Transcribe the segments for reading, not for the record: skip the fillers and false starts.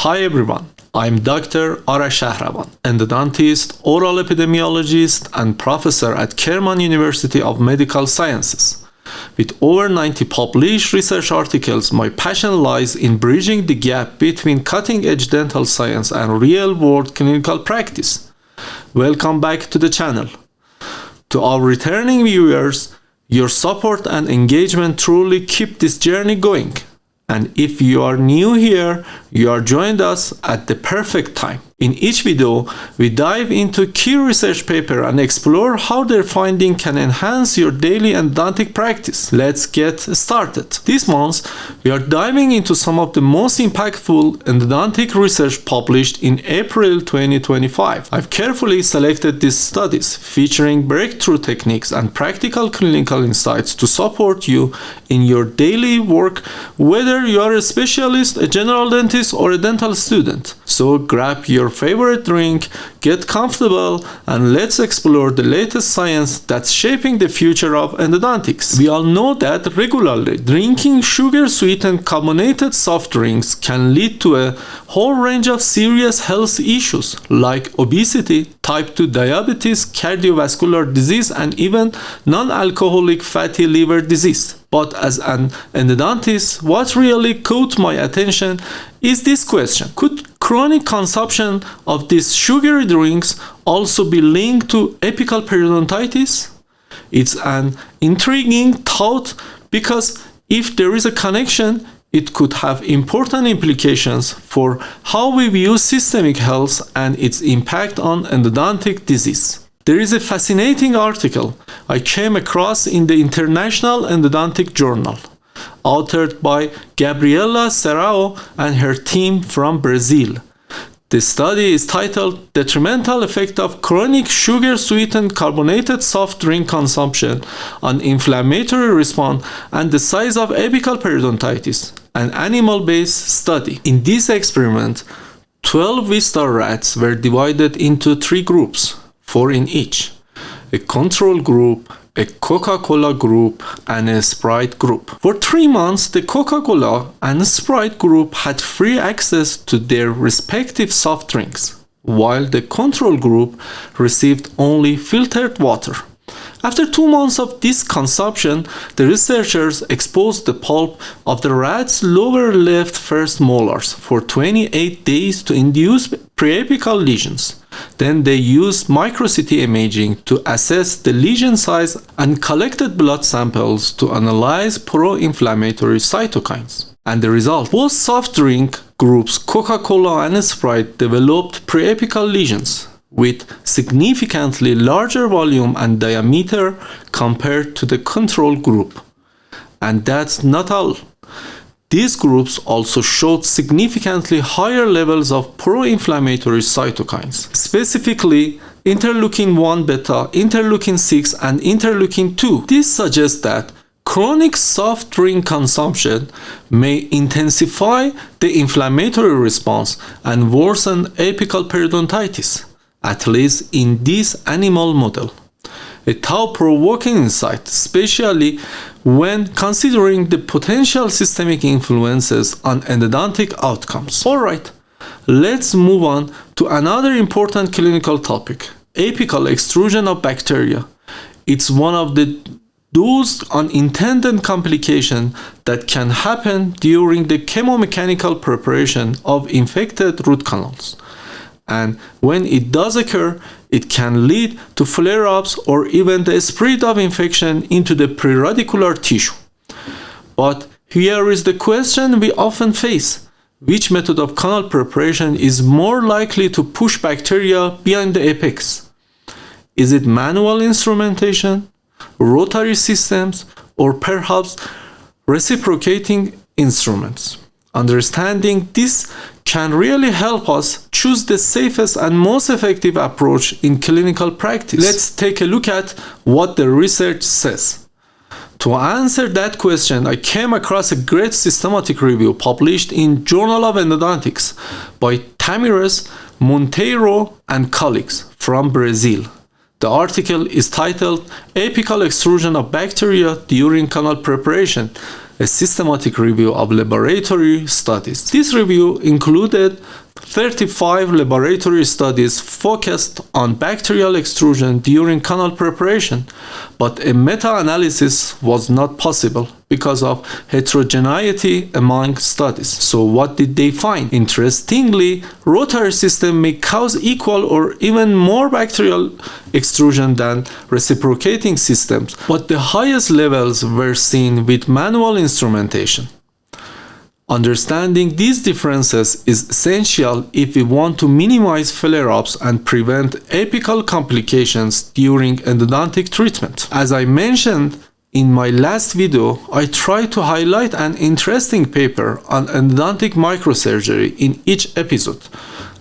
Hi everyone, I'm Dr. Ara Shahraban, endodontist, oral epidemiologist, and professor at Kerman University of Medical Sciences. With over 90 published research articles, my passion lies in bridging the gap between cutting-edge dental science and real-world clinical practice. Welcome back to the channel. To our returning viewers, your support and engagement truly keep this journey going. And if you are new here, you are joined us at the perfect time. In each video, we dive into key research paper and explore how their finding can enhance your daily endodontic practice. Let's get started. This month, we are diving into some of the most impactful endodontic research published in April 2025. I've carefully selected these studies, featuring breakthrough techniques and practical clinical insights to support you in your daily work, whether you are a specialist, a general dentist, or a dental student. So grab your favorite drink, get comfortable, and let's explore the latest science that's shaping the future of endodontics. We all know that regularly drinking sugar-sweetened carbonated soft drinks can lead to a whole range of serious health issues like obesity, type 2 diabetes, cardiovascular disease, and even non-alcoholic fatty liver disease. But as an endodontist, what really caught my attention is this question: could chronic consumption of these sugary drinks also be linked to apical periodontitis? It's an intriguing thought because if there is a connection, it could have important implications for how we view systemic health and its impact on endodontic disease. There is a fascinating article I came across in the International Endodontic Journal, authored by Gabriela Serrao and her team from Brazil. The study is titled "Detrimental Effect of Chronic Sugar-Sweetened Carbonated Soft Drink Consumption on Inflammatory Response and the Size of Apical Periodontitis," an animal-based study. In this experiment, 12 Vista rats were divided into 3 groups, 4 in each: a control group, a Coca-Cola group, and a Sprite group. For 3 months, the Coca-Cola and Sprite group had free access to their respective soft drinks, while the control group received only filtered water. After 2 months of this consumption, the researchers exposed the pulp of the rat's lower left first molars for 28 days to induce preapical lesions. Then they used micro-CT imaging to assess the lesion size and collected blood samples to analyze pro-inflammatory cytokines. And the result: both soft drink groups, Coca-Cola and Sprite, developed preapical lesions with significantly larger volume and diameter compared to the control group. And that's not all. These groups also showed significantly higher levels of pro-inflammatory cytokines, specifically interleukin-1 beta, interleukin-6, and interleukin-2. This suggests that chronic soft drink consumption may intensify the inflammatory response and worsen apical periodontitis, at least in this animal model. A thought-provoking insight, especially when considering the potential systemic influences on endodontic outcomes. Alright, let's move on to another important clinical topic: apical extrusion of bacteria. It's one of those unintended complications that can happen during the chemomechanical preparation of infected root canals. And when it does occur, it can lead to flare-ups or even the spread of infection into the preradiccular tissue. But here is the question we often face: which method of canal preparation is more likely to push bacteria beyond the apex? Is it manual instrumentation, rotary systems, or perhaps reciprocating instruments? Understanding this can really help us choose the safest and most effective approach in clinical practice. Let's take a look at what the research says. To answer that question, I came across a great systematic review published in Journal of Endodontics by Tamires, Monteiro, and colleagues from Brazil. The article is titled "Apical Extrusion of Bacteria During Canal Preparation," a systematic review of laboratory studies. This review included 35 laboratory studies focused on bacterial extrusion during canal preparation, but a meta-analysis was not possible because of heterogeneity among studies. So what did they find? Interestingly, rotary system may cause equal or even more bacterial extrusion than reciprocating systems, but the highest levels were seen with manual instrumentation. Understanding these differences is essential if we want to minimize flare-ups and prevent apical complications during endodontic treatment. As I mentioned in my last video, I tried to highlight an interesting paper on endodontic microsurgery in each episode,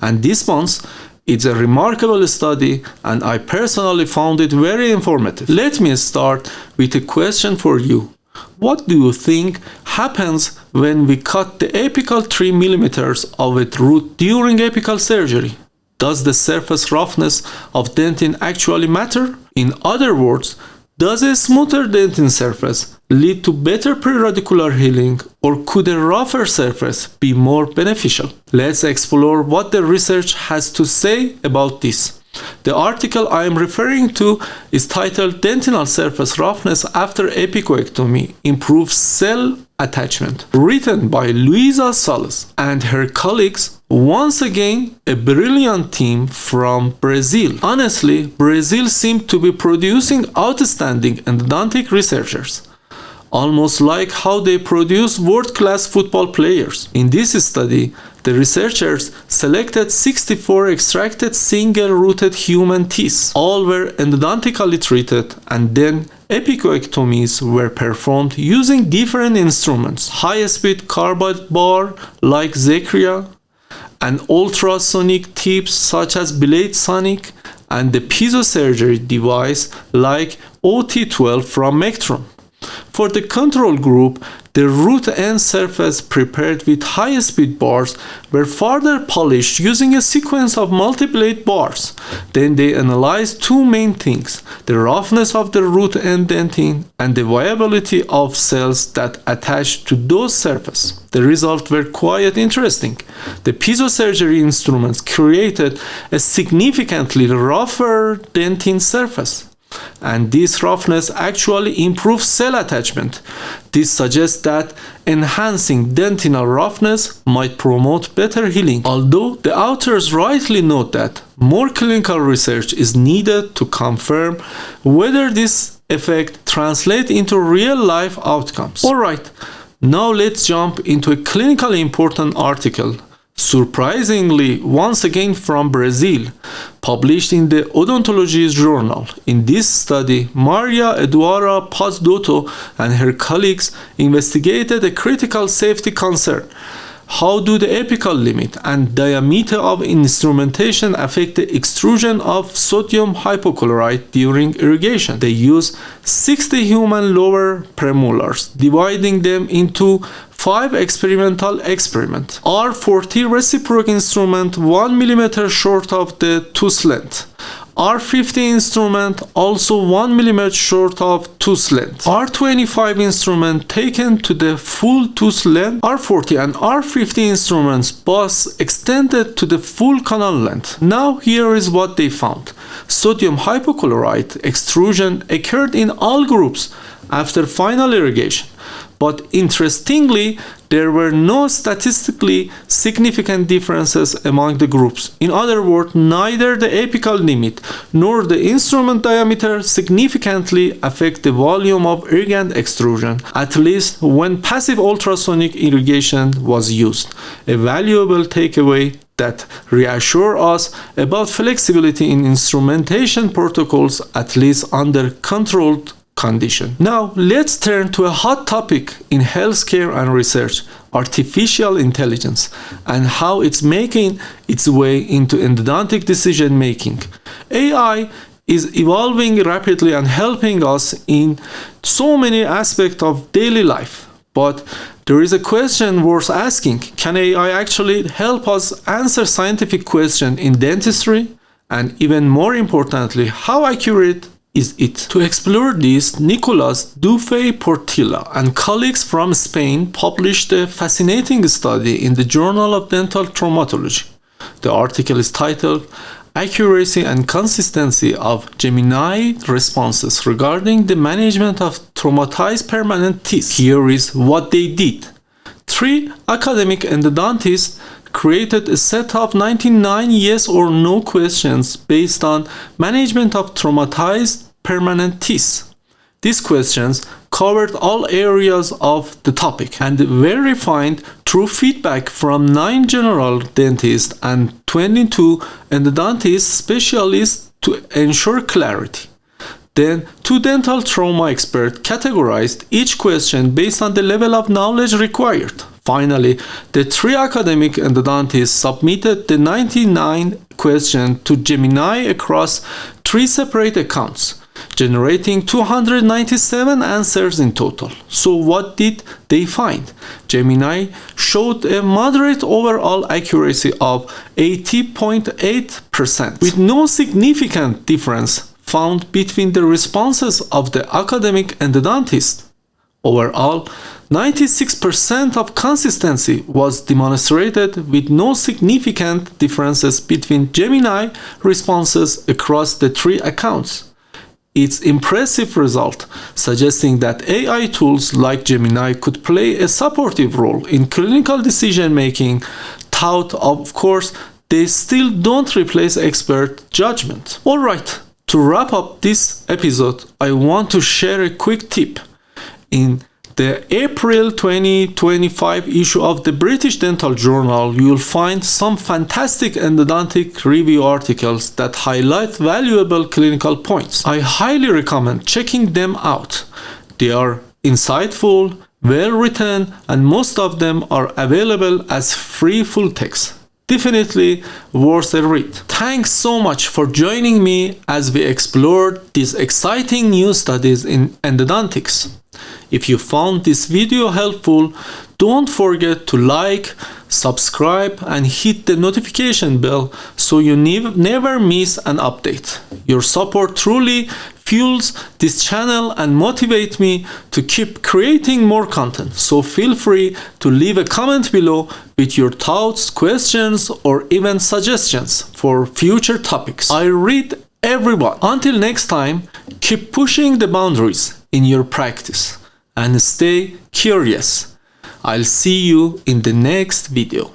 and this month it's a remarkable study and I personally found it very informative. Let me start with a question for you. What do you think happens when we cut the apical 3 mm of a root during apical surgery? Does the surface roughness of dentin actually matter? In other words, does a smoother dentin surface lead to better periradicular healing, or could a rougher surface be more beneficial? Let's explore what the research has to say about this. The article I am referring to is titled "Dentinal Surface Roughness After Epicoectomy Improves Cell Attachment," written by Luisa Salas and her colleagues, once again a brilliant team from Brazil. Honestly, Brazil seemed to be producing outstanding endodontic researchers, almost like how they produce world-class football players. In this study, the researchers selected 64 extracted single-rooted human teeth. All were endodontically treated, and then epicoectomies were performed using different instruments: high-speed carbide bar like Zechria, and ultrasonic tips such as Blade Sonic, and the piezosurgery device like OT12 from Mectron. For the control group, the root end surface prepared with high-speed bars were further polished using a sequence of multi-blade bars. Then they analyzed two main things: the roughness of the root end dentin and the viability of cells that attach to those surfaces. The results were quite interesting. The piezosurgery instruments created a significantly rougher dentin surface, and this roughness actually improves cell attachment. This suggests that enhancing dentinal roughness might promote better healing. Although the authors rightly note that more clinical research is needed to confirm whether this effect translates into real-life outcomes. Alright, now let's jump into a clinically important article, surprisingly once again from Brazil, published in the Odontology Journal. In this study, Maria Eduarda Paz-Dotto and her colleagues investigated a critical safety concern: how do the apical limit and diameter of instrumentation affect the extrusion of sodium hypochlorite during irrigation? They used 60 human lower premolars, dividing them into 5 experimental experiments. R40 reciproc instrument 1 mm short of the tooth length. R50 instrument also 1 mm short of tooth length. R25 instrument taken to the full tooth length. R40 and R50 instruments both extended to the full canal length. Now here is what they found. Sodium hypochlorite extrusion occurred in all groups after final irrigation. But interestingly, there were no statistically significant differences among the groups. In other words, neither the apical limit nor the instrument diameter significantly affect the volume of irrigant extrusion, at least when passive ultrasonic irrigation was used. A valuable takeaway that reassure us about flexibility in instrumentation protocols, at least under controlled condition. Now let's turn to a hot topic in healthcare and research: artificial intelligence and how it's making its way into endodontic decision making. AI is evolving rapidly and helping us in so many aspects of daily life. But there is a question worth asking: can AI actually help us answer scientific questions in dentistry? And even more importantly, how accurate is it? To explore this, Nicolas Dufay-Portilla and colleagues from Spain published a fascinating study in the Journal of Dental Traumatology. The article is titled Accuracy and Consistency of Gemini Responses Regarding the Management of Traumatized Permanent Teeth. Here is what they did. 3 academic endodontists created a set of 99 yes or no questions based on management of traumatized permanent teeth. These questions covered all areas of the topic and verified through feedback from 9 general dentists and 22 endodontist specialists to ensure clarity. Then, 2 dental trauma experts categorized each question based on the level of knowledge required. Finally, the 3 academic endodontists submitted the 99 questions to Gemini across 3 separate accounts, generating 297 answers in total. So what did they find? Gemini showed a moderate overall accuracy of 80.8%, with no significant difference found between the responses of the academic endodontists. Overall, 96% of consistency was demonstrated with no significant differences between Gemini responses across the 3 accounts. It's impressive result, suggesting that AI tools like Gemini could play a supportive role in clinical decision making, though of course they still don't replace expert judgment. Alright, to wrap up this episode, I want to share a quick tip. In the April 2025 issue of the British Dental Journal, you'll find some fantastic endodontic review articles that highlight valuable clinical points. I highly recommend checking them out. They are insightful, well written, and most of them are available as free full text. Definitely worth a read. Thanks so much for joining me as we explored these exciting new studies in endodontics. If you found this video helpful, don't forget to like, subscribe, and hit the notification bell so you never miss an update. Your support truly fuels this channel and motivates me to keep creating more content. So feel free to leave a comment below with your thoughts, questions, or even suggestions for future topics. I read everyone. Until next time, keep pushing the boundaries in your practice and stay curious. I'll see you in the next video.